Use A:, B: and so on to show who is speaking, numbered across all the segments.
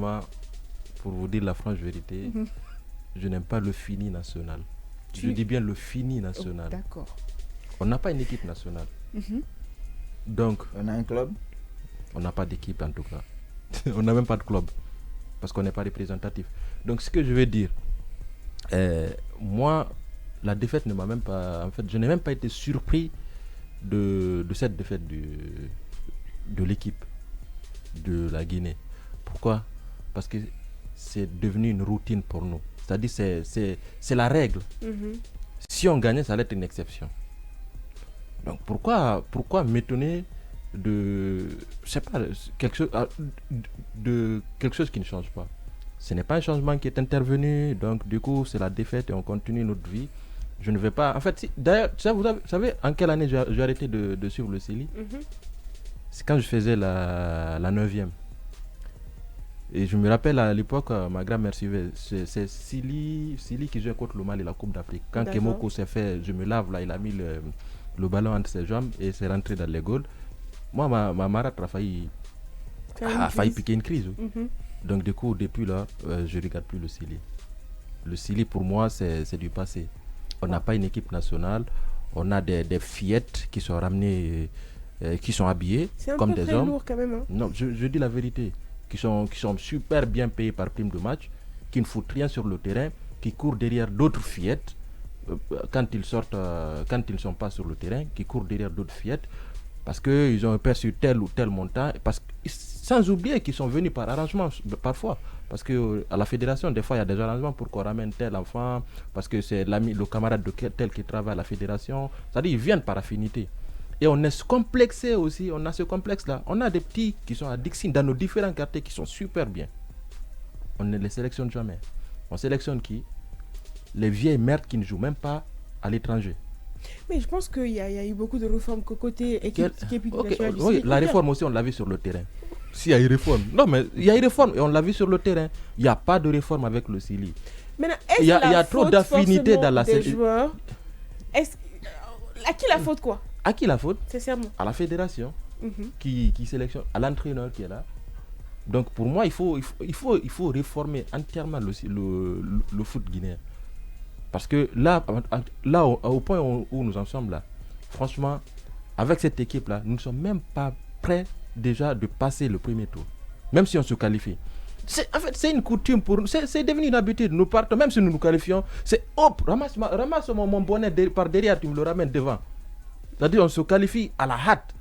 A: Franchement, pour vous dire la franche vérité, je n'aime pas le fini national. Je dis bien le fini national.
B: D'accord.
A: On n'a pas une équipe nationale. Donc,
C: On a un club?
A: On n'a pas d'équipe en tout cas. On n'a même pas de club. Parce qu'on n'est pas représentatif. Donc, ce que je veux dire, moi, la défaite ne m'a même pas... En fait, je n'ai même pas été surpris de cette défaite de l'équipe de la Guinée. Pourquoi? Parce que c'est devenu une routine pour nous. C'est-à-dire c'est la règle. Si on gagnait, ça allait être une exception. Donc pourquoi m'étonner de, je sais pas, quelque chose qui ne change pas? Ce n'est pas un changement qui est intervenu, donc du coup c'est la défaite et on continue notre vie. Je ne vais pas... En fait, d'ailleurs, vous savez en quelle année j'ai arrêté de suivre le CELI? C'est quand je faisais la 9e. Et je me rappelle à l'époque, ma grand-mère suivait. C'est Sili qui jouait contre le Mali, la Coupe d'Afrique. Quand Kemoko s'est fait, je me lave là, il a mis le ballon entre ses jambes et s'est rentré dans les goals. Moi, ma marâtre a failli piquer une crise. Oui. Donc du coup, depuis là, je ne regarde plus le Sili. Le Sili, pour moi, c'est du passé. On n'a pas une équipe nationale. On a des fillettes qui sont ramenées, qui sont habillées comme des hommes. C'est un peu
B: lourd quand même. Hein.
A: Non, je dis la vérité. Qui sont super bien payés par prime de match, qui ne foutent rien sur le terrain, qui courent derrière d'autres fillettes quand ils sortent, quand ils ne sont pas sur le terrain, qui courent derrière d'autres fillettes parce qu'ils ont perçu tel ou tel montant, sans oublier qu'ils sont venus par arrangement parfois. Parce qu'à la fédération, des fois, il y a des arrangements pour qu'on ramène tel enfant, parce que c'est le camarade de tel qui travaille à la fédération. C'est-à-dire qu'ils viennent par affinité. Et on est complexé aussi, on a ce complexe-là. On a des petits qui sont à Dixie, dans nos différents quartiers, qui sont super bien. On ne les sélectionne jamais. On sélectionne qui? Les vieilles merdes qui ne jouent même pas à l'étranger.
B: Mais je pense qu'il y a eu beaucoup de réformes côté équipe nationale du
A: oui,
B: Sénégal.
A: la réforme aussi, on l'a vu sur le terrain. S'il y a eu réforme. Non, mais il y a eu réforme et on l'a vu sur le terrain. Il n'y a pas de réforme avec le Sili.
B: Il y
A: a trop d'affinité dans la
B: sélection. À qui la faute quoi?
A: À qui la faute?
B: Sincèrement.
A: À la fédération qui sélectionne, à l'entraîneur qui est là. Donc pour moi, il faut réformer entièrement le foot guinéen. Parce que là au point où nous en sommes là, franchement, avec cette équipe-là, nous ne sommes même pas prêts déjà de passer le premier tour. Même si on se qualifie. En fait, c'est une coutume pour nous. C'est devenu une habitude. Nous partons, même si nous nous qualifions, c'est hop, ramasse mon bonnet par derrière, tu me le ramènes devant. C'est-à-dire on se qualifie à la hâte.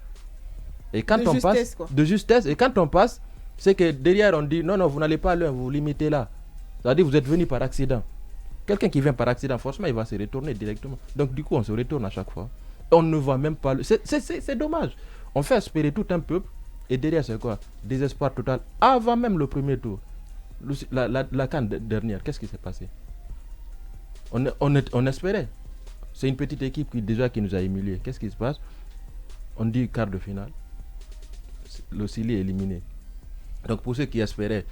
A: Et quand on passe, de justesse, et quand on passe, c'est que derrière on dit non, vous n'allez pas loin, vous vous limitez là. C'est-à-dire vous êtes venu par accident. Quelqu'un qui vient par accident, forcément, il va se retourner directement. Donc du coup, on se retourne à chaque fois. On ne voit même pas... C'est dommage. On fait espérer tout un peuple, et derrière c'est quoi? Désespoir total. Avant même le premier tour. La CAN dernière, qu'est-ce qui s'est passé? On espérait. C'est une petite équipe qui nous a humiliés. Qu'est-ce qui se passe? On dit quart de finale. Le Sili est éliminé. Donc pour ceux qui espéraient,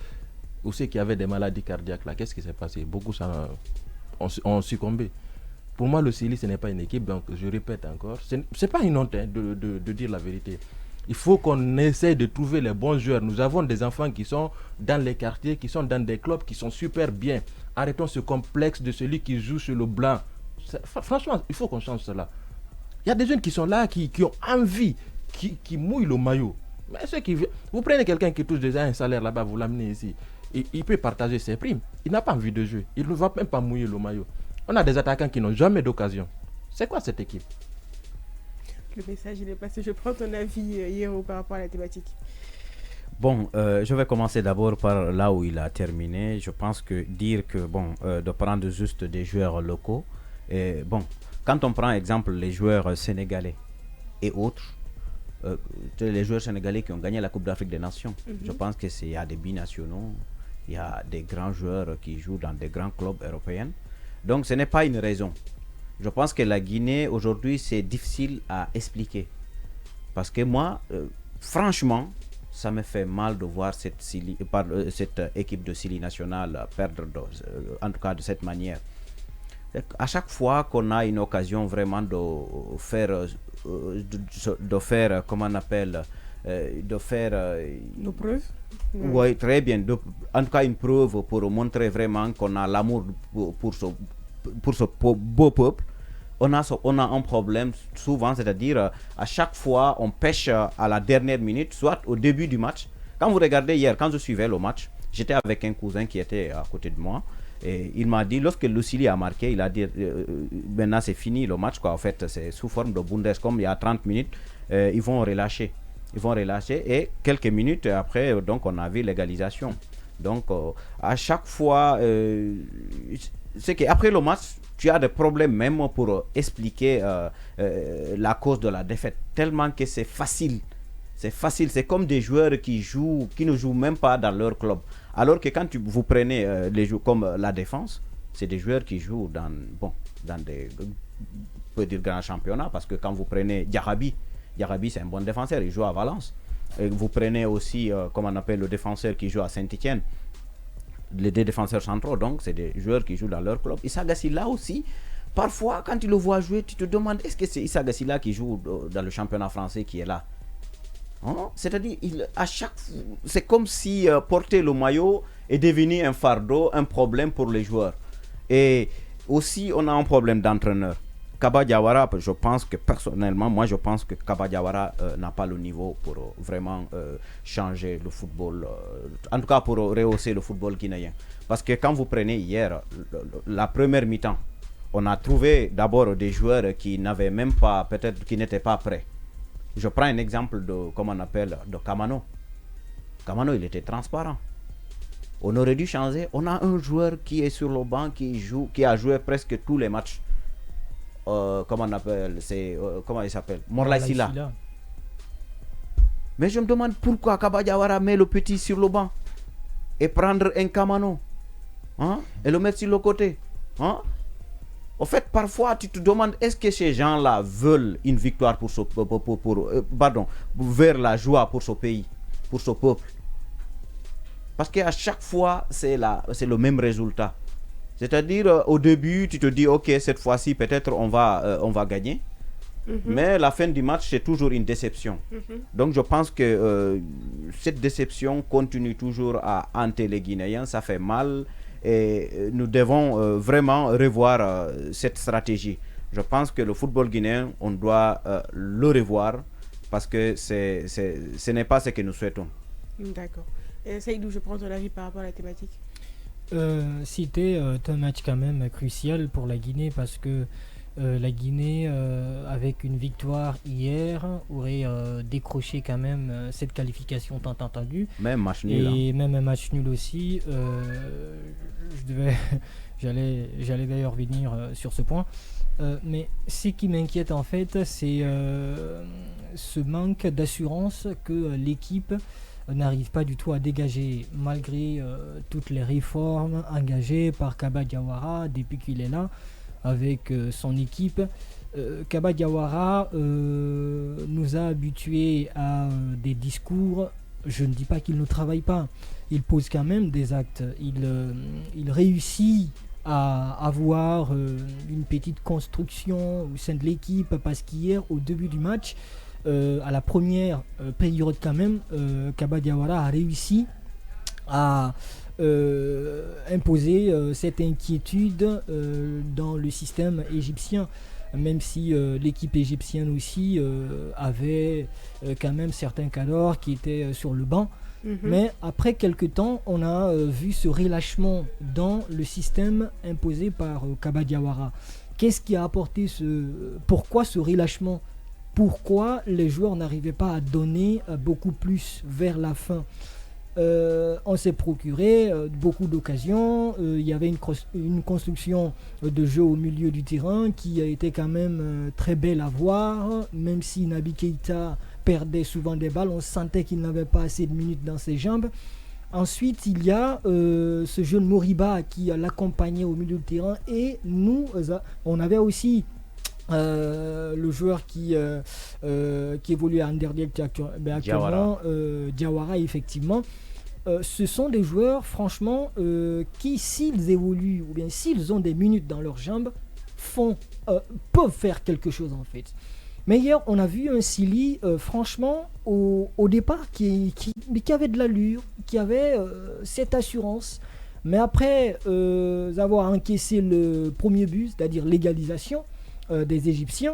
A: ou ceux qui avaient des maladies cardiaques, là, qu'est-ce qui s'est passé? Beaucoup ont succombé. Pour moi, le Sili, ce n'est pas une équipe. Donc je répète encore, c'est pas une honte de dire la vérité. Il faut qu'on essaie de trouver les bons joueurs. Nous avons des enfants qui sont dans les quartiers, qui sont dans des clubs qui sont super bien. Arrêtons ce complexe de celui qui joue sur le blanc. Franchement, il faut qu'on change cela. Il y a des jeunes qui sont là, qui ont envie, qui mouillent le maillot. Mais ceux qui vous prenez quelqu'un qui touche déjà un salaire là-bas, vous l'amenez ici. Il peut partager ses primes. Il n'a pas envie de jouer. Il ne va même pas mouiller le maillot. On a des attaquants qui n'ont jamais d'occasion. C'est quoi cette équipe?
B: Le message il est passé. Je prends ton avis, Yero, par rapport à la thématique.
C: Bon, je vais commencer d'abord par là où il a terminé. Je pense que dire que, de prendre juste des joueurs locaux, quand on prend exemple les joueurs sénégalais et autres, les joueurs sénégalais qui ont gagné la Coupe d'Afrique des Nations, je pense qu'il y a des binationaux, il y a des grands joueurs qui jouent dans des grands clubs européens. Donc ce n'est pas une raison. Je pense que la Guinée aujourd'hui c'est difficile à expliquer. Parce que moi, franchement, ça me fait mal de voir cette équipe de Sili nationale perdre, en tout cas de cette manière. À chaque fois qu'on a une occasion vraiment de faire comment on appelle, de faire
B: nos preuves.
C: Oui, très bien. En tout cas, une preuve pour montrer vraiment qu'on a l'amour pour ce beau peuple. On a un problème souvent, c'est-à-dire à chaque fois, on pêche à la dernière minute, soit au début du match. Quand vous regardez hier, quand je suivais le match, j'étais avec un cousin qui était à côté de moi. Et il m'a dit, lorsque Lucili a marqué, il a dit, maintenant c'est fini le match, quoi. En fait, c'est sous forme de Bundes, comme il y a 30 minutes, ils vont relâcher. Et quelques minutes après, donc, on a vu l'égalisation. Donc, à chaque fois, c'est qu'après le match, tu as des problèmes même pour expliquer la cause de la défaite. Tellement que c'est facile. C'est comme des joueurs qui ne jouent même pas dans leur club. Alors que quand vous prenez les joueurs comme la défense, c'est des joueurs qui jouent dans des on peut dire grands championnats. Parce que quand vous prenez Diarabi c'est un bon défenseur, il joue à Valence. Et vous prenez aussi, comment on appelle, le défenseur qui joue à Saint-Étienne. Les deux défenseurs centraux, donc c'est des joueurs qui jouent dans leur club. Issa Gassila aussi, parfois quand tu le vois jouer, tu te demandes est-ce que c'est Issa Gassila qui joue dans le championnat français qui est là, hein? C'est-à-dire, c'est comme si porter le maillot est devenu un fardeau, un problème pour les joueurs. Et aussi, on a un problème d'entraîneur. Kaba Diawara, je pense que personnellement, moi je pense que Kaba Diawara n'a pas le niveau pour vraiment changer le football, en tout cas pour rehausser le football guinéen. Parce que quand vous prenez hier, la première mi-temps, on a trouvé d'abord des joueurs qui n'avaient même pas, peut-être qui n'étaient pas prêts. Je prends un exemple de, comment on appelle, de Kamano. Kamano, il était transparent. On aurait dû changer. On a un joueur qui est sur le banc, qui a joué presque tous les matchs. Comment on appelle, comment il s'appelle, Morlaye Sylla. Mais je me demande pourquoi Kaba Diawara met le petit sur le banc et prendre un Kamano, hein, et le mettre sur le côté, hein. En fait, parfois tu te demandes est-ce que ces gens-là veulent une victoire vers la joie pour ce pays, pour ce peuple. Parce qu'à chaque fois c'est le même résultat. C'est-à-dire, au début, tu te dis, ok, cette fois-ci, peut-être on va gagner. Mais la fin du match, c'est toujours une déception. Donc, je pense que cette déception continue toujours à hanter les Guinéens. Ça fait mal. Et nous devons vraiment revoir cette stratégie. Je pense que le football guinéen, on doit le revoir parce que ce n'est pas ce que nous souhaitons.
B: D'accord. Et Seydou, je prends ton avis par rapport à la thématique.
D: C'était un match quand même crucial pour la Guinée parce que la Guinée, avec une victoire hier, aurait décroché quand même cette qualification tant attendue.
C: Même match nul.
D: Et même un match nul aussi. J'allais d'ailleurs venir sur ce point. Mais ce qui m'inquiète en fait, c'est ce manque d'assurance que l'équipe n'arrive pas du tout à dégager malgré toutes les réformes engagées par Kaba Diawara depuis qu'il est là avec son équipe. Kaba Diawara nous a habitués à des discours. Je ne dis pas qu'il ne travaille pas, il pose quand même des actes, il réussit à avoir une petite construction au sein de l'équipe parce qu'hier au début du match, à la première période quand même, Kaba Diawara a réussi à imposer cette inquiétude dans le système égyptien, même si l'équipe égyptienne aussi avait quand même certains cadors qui étaient sur le banc. Mais après quelques temps, on a vu ce relâchement dans le système imposé par Kaba Diawara. Qu'est-ce qui a apporté pourquoi ce relâchement? Pourquoi les joueurs n'arrivaient pas à donner beaucoup plus vers la fin? On s'est procuré beaucoup d'occasions. Il y avait une construction de jeu au milieu du terrain qui a été quand même très belle à voir. Même si Naby Keïta perdait souvent des balles, on sentait qu'il n'avait pas assez de minutes dans ses jambes. Ensuite, il y a ce jeune Moriba qui l'accompagnait au milieu du terrain. Et nous, on avait aussi le joueur qui évolue à Anderlecht actuellement, Diawara, effectivement. Ce sont des joueurs, franchement, qui, s'ils évoluent ou bien s'ils ont des minutes dans leurs jambes, peuvent faire quelque chose en fait. Mais hier, on a vu un Silly, franchement, au départ, qui avait de l'allure, qui avait cette assurance. Mais après avoir encaissé le premier but, c'est-à-dire l'égalisation des Égyptiens,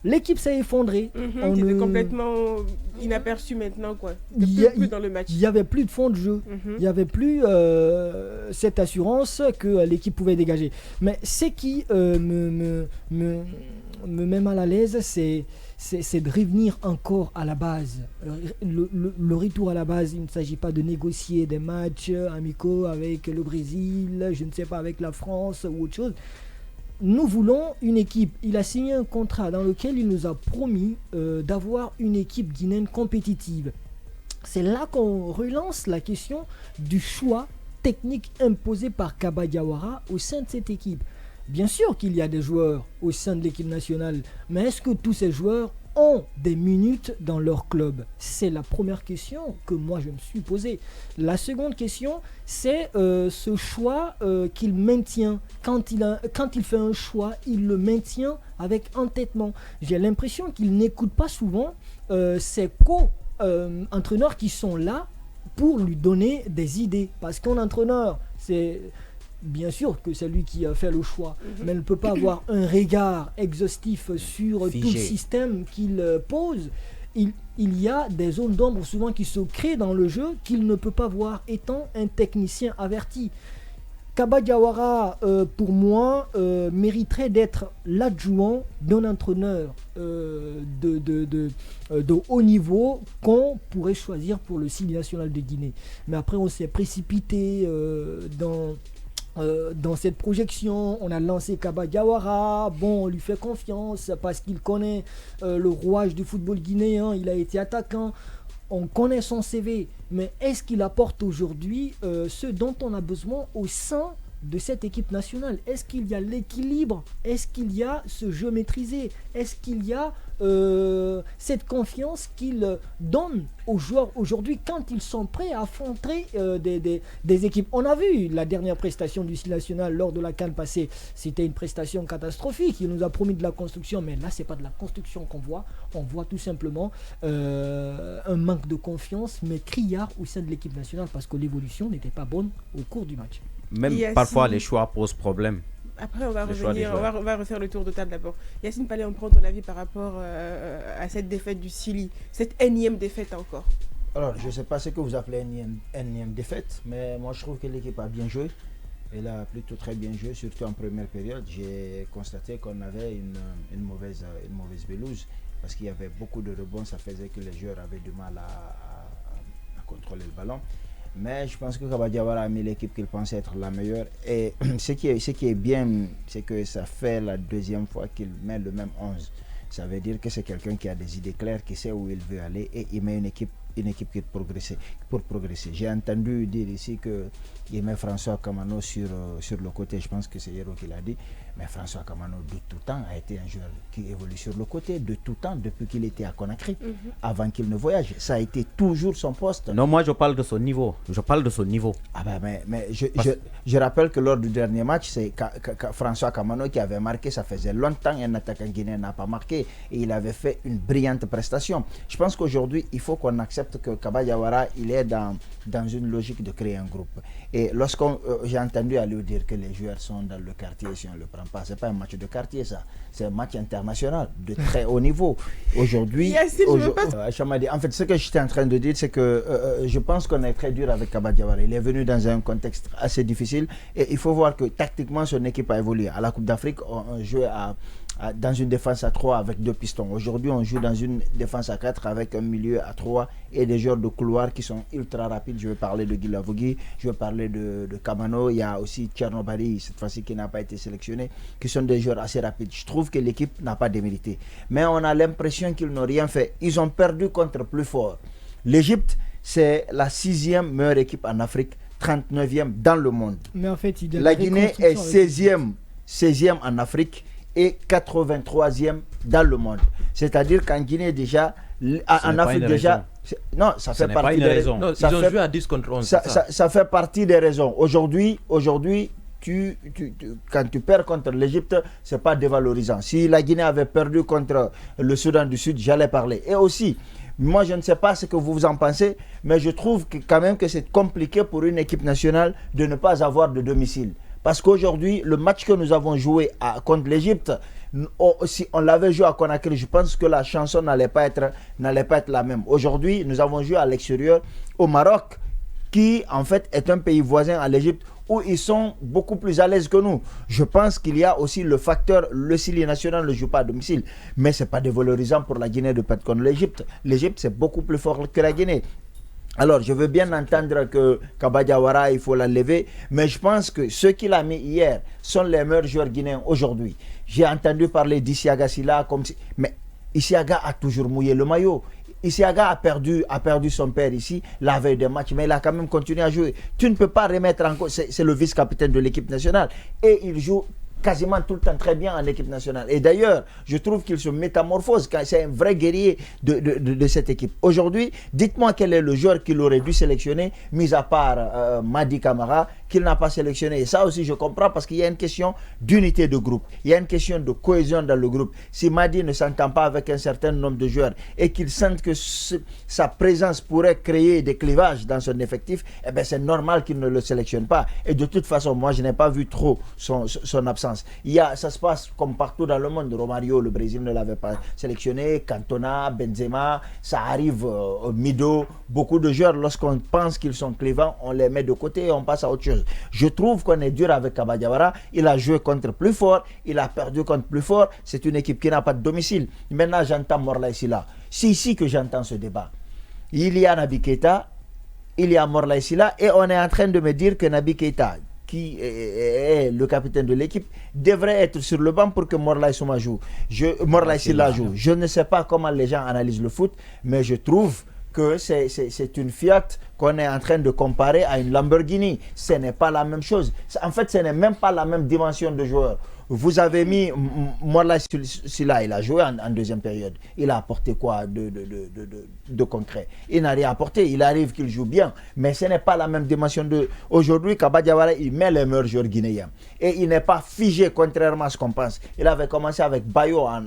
D: l'équipe s'est effondrée.
B: C'était complètement inaperçu maintenant, quoi. Plus dans le match.
D: Il n'y avait plus de fond de jeu. Il n'y avait plus cette assurance que l'équipe pouvait dégager. Mais ce qui me met mal à l'aise, c'est de revenir encore à la base. Le retour à la base, il ne s'agit pas de négocier des matchs amicaux avec le Brésil, je ne sais pas, avec la France ou autre chose. Nous voulons une équipe. Il a signé un contrat dans lequel il nous a promis d'avoir une équipe guinéenne compétitive. C'est là qu'on relance la question du choix technique imposé par Kaba Diawara au sein de cette équipe. Bien sûr qu'il y a des joueurs au sein de l'équipe nationale, mais est-ce que tous ces joueurs ont des minutes dans leur club? C'est la première question que moi je me suis posée. La seconde question, c'est ce choix qu'il maintient. Quand il fait un choix, il le maintient avec entêtement. J'ai l'impression qu'il n'écoute pas souvent ses co-entraîneurs qui sont là pour lui donner des idées. Parce qu'un entraîneur, c'est... Bien sûr que c'est lui qui a fait le choix, mais il ne peut pas avoir un regard exhaustif sur tout le système qu'il pose. Il y a des zones d'ombre souvent qui se créent dans le jeu qu'il ne peut pas voir étant un technicien averti. Kaba Diawara, pour moi, mériterait d'être l'adjoint d'un entraîneur de haut niveau qu'on pourrait choisir pour le Silly national de Guinée. Mais après, on s'est précipité dans cette projection. On a lancé Kaba Diawara, bon, on lui fait confiance parce qu'il connaît le rouage du football guinéen, il a été attaquant, on connaît son CV, mais est-ce qu'il apporte aujourd'hui ce dont on a besoin au sein de cette équipe nationale? Est-ce qu'il y a l'équilibre? Est-ce qu'il y a ce jeu maîtrisé? Est-ce qu'il y a cette confiance qu'il donne aux joueurs aujourd'hui quand ils sont prêts à affronter des équipes? On a vu la dernière prestation du Silly national lors de la CAN passée, c'était une prestation catastrophique. Il nous a promis de la construction, mais là c'est pas de la construction qu'on voit. On voit tout simplement un manque de confiance, mais criard au sein de l'équipe nationale parce que l'évolution n'était pas bonne au cours du match.
C: Même parfois les choix posent problème.
B: Après, on va revenir, on va refaire le tour de table d'abord. Yacine Palais, on prend ton avis par rapport à cette défaite du Silly, cette énième défaite encore.
E: Alors, je ne sais pas ce que vous appelez énième défaite, mais moi je trouve que l'équipe a bien joué. Elle a plutôt très bien joué, surtout en première période. J'ai constaté qu'on avait une mauvaise pelouse parce qu'il y avait beaucoup de rebonds, ça faisait que les joueurs avaient du mal à contrôler le ballon. Mais je pense que Kaba Diawara a mis l'équipe qu'il pensait être la meilleure. Et ce qui est bien, c'est que ça fait la deuxième fois qu'il met le même 11. Ça veut dire que c'est quelqu'un qui a des idées claires, qui sait où il veut aller et il met une équipe pour progresser. J'ai entendu dire ici qu'il met François Kamano sur le côté. Je pense que c'est Hero qui l'a dit. Mais François Kamano, de tout temps, a été un joueur qui évolue sur le côté, de tout temps, depuis qu'il était à Conakry, avant qu'il ne voyage. Ça a été toujours son poste.
C: Non, moi je parle de son niveau.
E: Ah ben, mais je rappelle que lors du dernier match, c'est François Kamano qui avait marqué. Ça faisait longtemps qu'un attaquant guinéen n'a pas marqué. Et il avait fait une brillante prestation. Je pense qu'aujourd'hui, il faut qu'on accepte que Kaba Diawara, il est dans une logique de créer un groupe. Et j'ai entendu Aliou dire que les joueurs sont dans le quartier, si on ne le prend pas, c'est pas un match de quartier ça, c'est un match international de très haut niveau. Aujourd'hui, en fait, ce que j'étais en train de dire, c'est que je pense qu'on est très dur avec Kaba Diawara. Il est venu dans un contexte assez difficile et il faut voir que tactiquement son équipe a évolué. À la Coupe d'Afrique, on jouait dans une défense à 3 avec 2 pistons. Aujourd'hui, on joue dans une défense à 4 avec un milieu à 3 et des joueurs de couloir qui sont ultra rapides. Je vais parler de Guy Lavogui, je vais parler de Kamano. Il y a aussi Tchernobali, cette fois-ci qui n'a pas été sélectionné, qui sont des joueurs assez rapides. Je trouve que l'équipe n'a pas démérité. Mais on a l'impression qu'ils n'ont rien fait. Ils ont perdu contre plus fort. L'Égypte, c'est la 6e meilleure équipe en Afrique, 39e dans le monde.
D: Mais en fait,
E: la Guinée est 16e en Afrique et 83e dans le monde. C'est-à-dire qu'en Guinée déjà, en Afrique déjà... Non, ça fait partie des raisons.
A: Ils ont joué à 10 contre 11.
E: Ça fait partie des raisons. Aujourd'hui, quand tu perds contre l'Égypte, ce n'est pas dévalorisant. Si la Guinée avait perdu contre le Soudan du Sud, j'allais parler. Et aussi, moi je ne sais pas ce que vous en pensez, mais je trouve quand même que c'est compliqué pour une équipe nationale de ne pas avoir de domicile. Parce qu'aujourd'hui, le match que nous avons joué contre l'Égypte, si on l'avait joué à Conakry, je pense que la chanson n'allait pas être la même. Aujourd'hui, nous avons joué à l'extérieur, au Maroc, qui en fait est un pays voisin à l'Égypte, où ils sont beaucoup plus à l'aise que nous. Je pense qu'il y a aussi le facteur, le Sili national ne joue pas à domicile, mais ce n'est pas dévalorisant pour la Guinée de perdre contre l'Égypte. L'Égypte, c'est beaucoup plus fort que la Guinée. Alors, je veux bien entendre que Kaba Diawara, il faut la lever, mais je pense que ceux qu'il a mis hier sont les meilleurs joueurs guinéens aujourd'hui. J'ai entendu parler d'Isiaga Silla, mais Isiaga a toujours mouillé le maillot. Isiaga a perdu son père ici, la veille des matchs, mais il a quand même continué à jouer. Tu ne peux pas remettre en cause, c'est le vice-capitaine de l'équipe nationale, et il joue quasiment tout le temps très bien en équipe nationale. Et d'ailleurs, je trouve qu'il se métamorphose, c'est un vrai guerrier de cette équipe. Aujourd'hui, dites-moi quel est le joueur qu'il aurait dû sélectionner, mis à part Madi Camara, qu'il n'a pas sélectionné. Et ça aussi, je comprends, parce qu'il y a une question d'unité de groupe. Il y a une question de cohésion dans le groupe. Si Madi ne s'entend pas avec un certain nombre de joueurs et qu'il sente que sa présence pourrait créer des clivages dans son effectif, eh bien, c'est normal qu'il ne le sélectionne pas. Et de toute façon, moi, je n'ai pas vu trop son absence. Ça se passe comme partout dans le monde. Romario, le Brésil ne l'avait pas sélectionné. Cantona, Benzema, ça arrive au Mido. Beaucoup de joueurs, lorsqu'on pense qu'ils sont clivants, on les met de côté et on passe à autre chose. Je trouve qu'on est dur avec Kaba Diawara. Il a joué contre plus fort, il a perdu contre plus fort. C'est une équipe qui n'a pas de domicile. Maintenant, j'entends Morlaye Sylla. C'est ici que j'entends ce débat. Il y a Naby Keita, il y a Morlaye Sylla, et on est en train de me dire que Naby Keita, qui est le capitaine de l'équipe, devrait être sur le banc pour que Morlaye Sylla joue. Je ne sais pas comment les gens analysent le foot, mais je trouve que c'est une Fiat qu'on est en train de comparer à une Lamborghini. Ce n'est pas la même chose. En fait, ce n'est même pas la même dimension de joueur. Vous avez mis Morlaye Sylla, il a joué en deuxième période. Il a apporté quoi de concret? Il n'a rien apporté. Il arrive qu'il joue bien, mais ce n'est pas la même dimension de... Aujourd'hui, Kaba Diawara, il met les meilleurs joueurs guinéens. Et il n'est pas figé, contrairement à ce qu'on pense. Il avait commencé avec Bayo en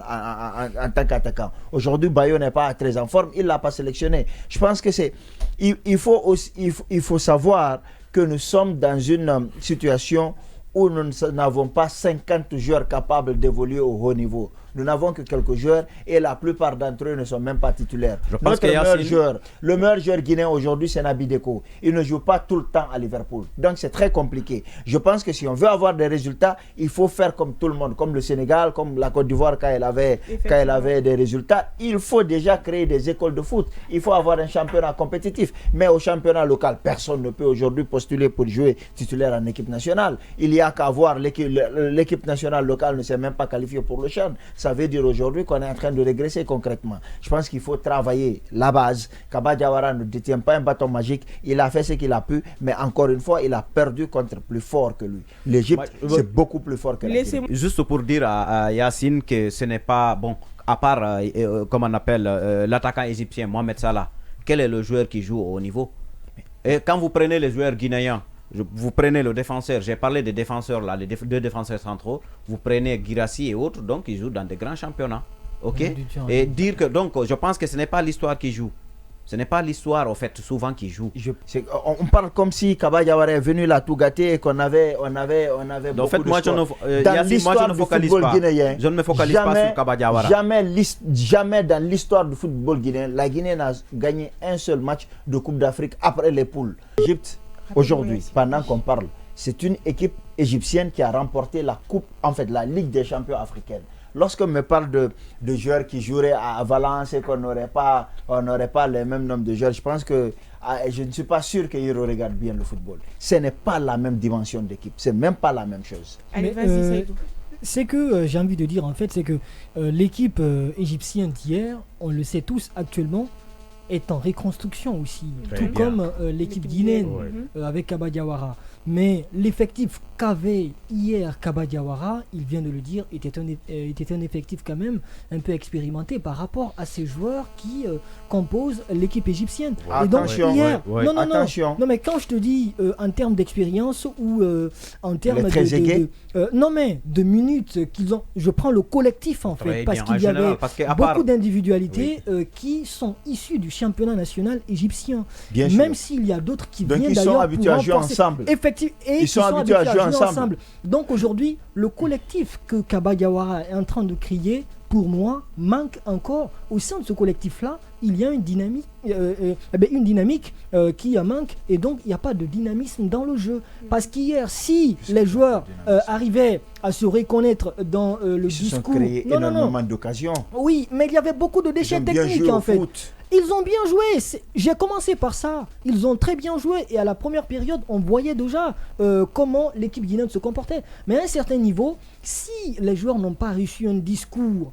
E: tant qu'attaquant. Aujourd'hui, Bayo n'est pas très en forme. Il ne l'a pas sélectionné. Je pense que c'est... Il faut savoir que nous sommes dans une situation où nous n'avons pas 50 joueurs capables d'évoluer au haut niveau. Nous n'avons que quelques joueurs et la plupart d'entre eux ne sont même pas titulaires. Le meilleur joueur guinéen aujourd'hui, c'est Naby Deko. Il ne joue pas tout le temps à Liverpool. Donc c'est très compliqué. Je pense que si on veut avoir des résultats, il faut faire comme tout le monde, comme le Sénégal, comme la Côte d'Ivoire quand elle avait des résultats. Il faut déjà créer des écoles de foot. Il faut avoir un championnat compétitif. Mais au championnat local, personne ne peut aujourd'hui postuler pour jouer titulaire en équipe nationale. Il y a qu'à voir l'équipe nationale locale ne s'est même pas qualifiée pour le CHAN. Ça veut dire aujourd'hui qu'on est en train de régresser concrètement. Je pense qu'il faut travailler la base. Kaba Diawara ne détient pas un bâton magique. Il a fait ce qu'il a pu, mais encore une fois, il a perdu contre plus fort que lui. L'Égypte, c'est beaucoup plus fort que la Guinée.
C: Juste pour dire à Yacine que ce n'est pas bon, à part, comment on appelle, l'attaquant égyptien Mohamed Salah, quel est le joueur qui joue au haut niveau? Et quand vous prenez les joueurs guinéens, vous prenez le défenseur, j'ai parlé des défenseurs là, les deux défenseurs centraux, vous prenez Guirassy et autres, donc ils jouent dans des grands championnats. Ok? Et dire que, donc, je pense que ce n'est pas l'histoire qui joue. Ce n'est pas l'histoire, au fait, souvent qui joue.
E: On parle comme si Kaba Diawara est venu là tout gâter et qu'on avait
C: donc, en fait, moi, je ne focalise pas. Guinéen, je ne me focalise pas sur Kaba Diawara.
E: Jamais dans l'histoire du football guinéen, la Guinée n'a gagné un seul match de Coupe d'Afrique après les poules. L'Égypte, aujourd'hui, pendant qu'on parle, c'est une équipe égyptienne qui a remporté la Coupe, en fait, la Ligue des champions africaine. Lorsqu'on me parle de joueurs qui joueraient à Valence et qu'on n'aurait pas le même nombre de joueurs, je pense que je ne suis pas sûr qu'Hiro regarde bien le football. Ce n'est pas la même dimension d'équipe, c'est même pas la même chose.
B: Allez, vas-y, Seydou.
D: C'est que j'ai envie de dire en fait, c'est que l'équipe égyptienne d'hier, on le sait tous actuellement, est en reconstruction aussi,
C: Très
D: tout
C: bien.
D: comme l'équipe guinéenne avec Kaba Diawara. Mais l'effectif qu'avait hier Kaba Diawara, il vient de le dire, était un effectif quand même un peu expérimenté par rapport à ces joueurs qui composent l'équipe égyptienne.
E: Ouais.
D: Et donc
E: Attention,
D: hier,
E: ouais. Attention.
D: non mais quand je te dis en termes d'expérience ou en termes de minutes qu'ils ont, je prends le collectif en fait, parce qu'il y avait beaucoup d'individualités qui sont issues du championnat national égyptien.
E: Bien
D: Même
E: sûr.
D: s'il y a d'autres qui
E: Donc
D: viennent
E: ils sont
D: d'ailleurs
E: habitués à jouer ensemble.
D: Ils
E: sont habitués à jouer ensemble.
D: Donc aujourd'hui, le collectif que Kaba Diawara est en train de créer, pour moi, manque encore. Au sein de ce collectif-là, il y a une dynamique, qui manque, et donc il n'y a pas de dynamisme dans le jeu. Parce qu'hier, si les joueurs arrivaient à se reconnaître dans le discours...
E: Ils se sont créés énormément d'occasions.
D: Oui, mais il y avait beaucoup de déchets techniques en fait. Ils ont bien joué, j'ai commencé par ça. Ils ont très bien joué et à la première période, on voyait déjà comment l'équipe guinéenne se comportait. Mais à un certain niveau, si les joueurs n'ont pas reçu un discours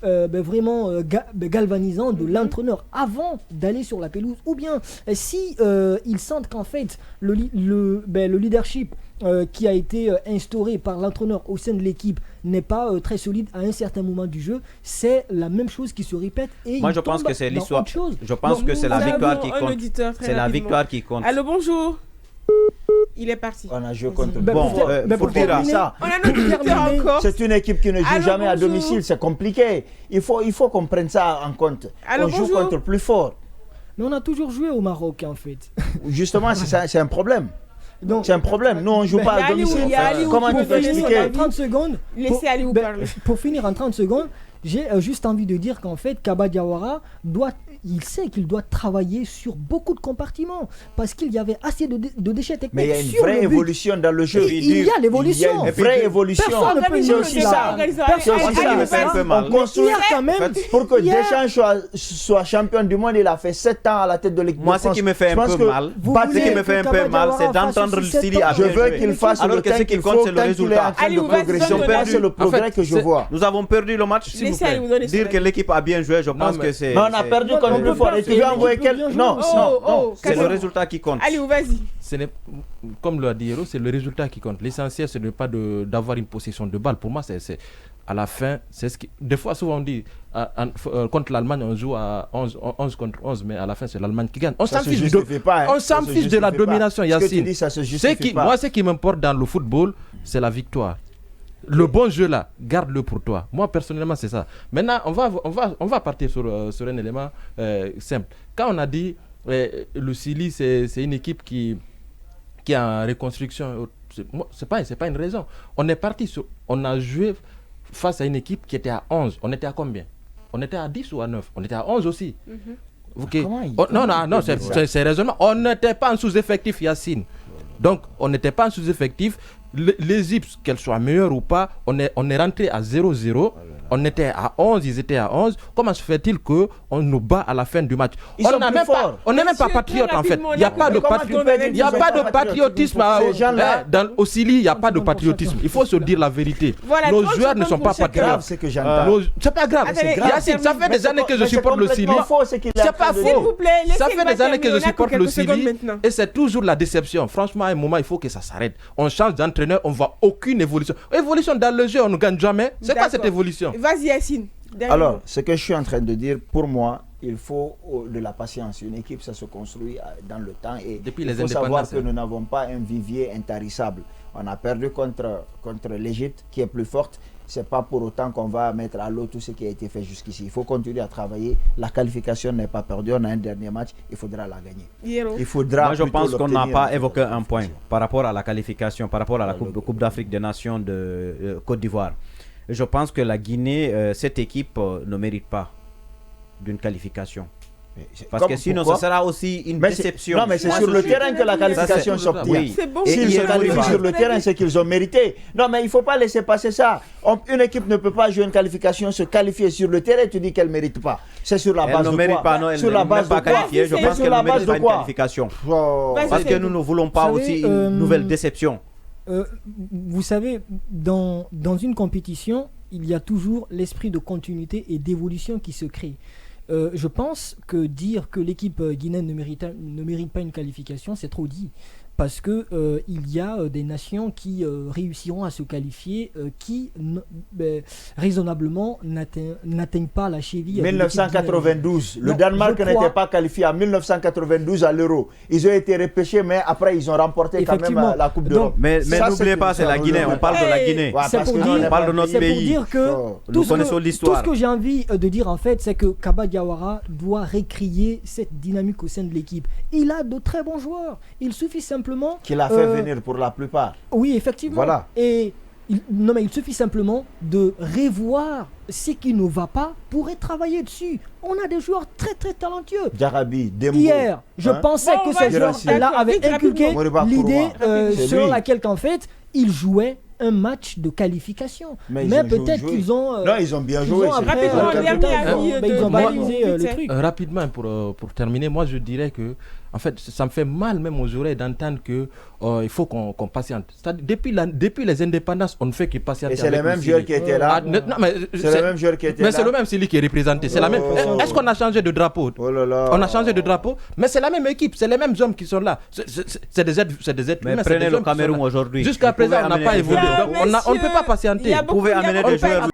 D: vraiment galvanisant de l'entraîneur avant d'aller sur la pelouse, ou bien si ils sentent qu'en fait le leadership qui a été instauré par l'entraîneur au sein de l'équipe n'est pas très solide à un certain moment du jeu, c'est la même chose qui se répète. Et
C: moi je pense que c'est l'histoire. Je pense
B: Donc,
C: que c'est la victoire qui compte.
B: C'est
C: la victoire qui compte.
B: Allô, bonjour. Il est parti.
E: On a joué contre
C: pour dire
E: ça.
B: On a notre auditeur encore.
E: C'est une équipe qui ne joue
B: Allô,
E: jamais à
B: bonjour.
E: domicile, c'est compliqué. Il faut qu'on prenne ça en compte.
B: Allô,
E: on joue
B: bonjour.
E: contre le plus fort.
D: Mais on a toujours joué au Maroc en fait.
E: Justement, c'est un problème.
D: Donc,
E: C'est un problème. Nous, on ne joue pas à domicile. Comment tu peux expliquer
D: 30 secondes.
B: Laissez Aliou parler.
D: Pour finir en 30 secondes, j'ai juste envie de dire qu'en fait, Kaba Diawara il sait qu'il doit travailler sur beaucoup de compartiments parce qu'il y avait assez de déchets techniques.
E: Mais il y a une vraie évolution dans le jeu.
D: Il y a l'évolution.
E: Il y a une vraie évolution.
D: Personne ne peut
E: C'est
D: dire
E: aussi
D: ça.
E: On construit
D: quand même.
E: pour que Deschamps soit champion du monde. Il a fait 7 ans à la tête de l'équipe.
C: Moi, ce qui me fait un peu mal, c'est d'entendre le Syrie à
E: je veux qu'il fasse
C: alors
E: le
C: que ce qui compte, c'est le résultat.
E: C'est le progrès que je vois.
C: Nous avons perdu le match, s'il vous plaît. Dire que l'équipe a bien joué, je pense que c'est...
E: Mais on a perdu contre le plus fort. Et tu veux envoyer quel... Non,
C: c'est le résultat qui compte.
B: Allez, vas-y.
A: Comme l'a dit Hero, c'est le résultat qui compte. L'essentiel, ce n'est pas d'avoir une possession de balle. Pour moi, c'est à la fin, c'est ce qui... Des fois, souvent on dit, contre l'Allemagne, on joue à 11 contre 11, mais à la fin, c'est l'Allemagne qui gagne. On s'en fiche de la domination, Yacine. Moi, ce qui m'importe dans le football, c'est la victoire. Le bon jeu là, garde-le pour toi. Moi personnellement c'est ça. Maintenant on va partir sur un élément simple. Quand on a dit le Syrie c'est une équipe qui est en reconstruction, c'est pas une raison. On a joué face à une équipe qui était à 11. On était à combien? On était à 10 ou à 9? On était à 11 aussi. Okay. Non, c'est raisonnement. On n'était pas en sous-effectif, Yacine. Donc on n'était pas en sous-effectif. L'Égypte, qu'elle soit meilleure ou pas, on est rentré à 0-0. On était à 11, ils étaient à 11. Comment se fait-il qu'on nous bat à la fin du match? On n'est même pas patriote en fait. Il n'y a pas de patriotisme. Au Syrie, il n'y a pas de patriotisme. Il faut se dire la vérité. Nos joueurs ne sont pas patriotes.
E: C'est
A: pas grave. Yacine, ça fait des années que je supporte le Syrie. C'est pas faux. Ça fait des années que je supporte le Syrie. Et c'est toujours la déception. Franchement, à un moment, il faut que ça s'arrête. On change d'entraîneur, on ne voit aucune évolution. Évolution dans le jeu, on ne gagne jamais. C'est quoi cette évolution?
B: Vas-y, Yacine.
E: Alors, ce que je suis en train de dire, pour moi, il faut de la patience. Une équipe, ça se construit dans le temps. Et
A: depuis
E: il faut savoir que nous n'avons pas un vivier intarissable. On a perdu contre l'Égypte, qui est plus forte. Ce n'est pas pour autant qu'on va mettre à l'eau tout ce qui a été fait jusqu'ici. Il faut continuer à travailler. La qualification n'est pas perdue. On a un dernier match. Il faudra la gagner.
C: Moi, je pense qu'on n'a pas évoqué un point par rapport à la qualification, par rapport à la Coupe d'Afrique des Nations de Côte d'Ivoire. Je pense que la Guinée, cette équipe ne mérite pas d'une qualification. Parce que sinon, ce sera aussi une déception.
E: Non, mais c'est sur le terrain que la qualification s'obtient. S'ils se qualifient sur le terrain, c'est qu'ils ont mérité. Non, mais il ne faut pas laisser passer ça. Une équipe ne peut pas jouer une qualification, se qualifier sur le terrain, tu dis qu'elle ne mérite pas. C'est sur la base de quoi?
C: Elle ne mérite pas, non, elle ne mérite pas qualifiée. Je pense qu'elle ne mérite pas une qualification. Parce que nous ne voulons pas aussi une nouvelle déception.
D: Vous savez, dans une compétition, il y a toujours l'esprit de continuité et d'évolution qui se crée. je pense que dire que l'équipe guinéenne ne mérite pas une qualification, c'est trop dit. Parce que il y a des nations qui réussiront à se qualifier, qui raisonnablement n'atteignent pas la cheville.
E: 1992, le Danemark n'était pas qualifié en 1992 à l'Euro. Ils ont été repêchés, mais après ils ont remporté quand même la Coupe d'Europe.
C: Mais n'oubliez pas, c'est la Guinée. On parle de la Guinée.
D: On
C: parle de notre pays.
D: C'est pour dire que tout ce que j'ai envie de dire en fait, c'est que Kaba Diawara doit récrier cette dynamique au sein de l'équipe. Il a de très bons joueurs. Il suffit simplement
E: qu'il a fait venir pour la plupart.
D: Oui, effectivement.
E: Voilà.
D: Et il suffit simplement de revoir ce qui ne va pas pour y travailler dessus. On a des joueurs très très talentueux.
E: Djarabi, Dembo.
D: Hier, je pensais que ces joueurs-là avaient inculqué l'idée selon laquelle qu'en fait, ils jouaient un match de qualification. Mais peut-être qu'ils ont...
E: non, ils ont bien joué.
D: Ils ont balisé le truc.
A: Rapidement, pour terminer, moi je dirais que en fait, ça me fait mal même aux oreilles d'entendre que il faut qu'on patiente. Depuis les indépendances, on ne fait que patienter.
E: Et c'est le même joueur qui était là. C'est le même joueur qui était là.
A: Mais c'est le même Sili qui est représenté. C'est la même. Est-ce qu'on a changé de drapeau? On a changé de drapeau, mais c'est la même équipe, c'est les mêmes hommes qui sont là. C'est des êtres humains.
C: Mais prenez le Cameroun aujourd'hui.
A: Jusqu'à présent, on n'a pas évolué. Donc, on ne peut pas patienter.
C: Vous pouvez amener des joueurs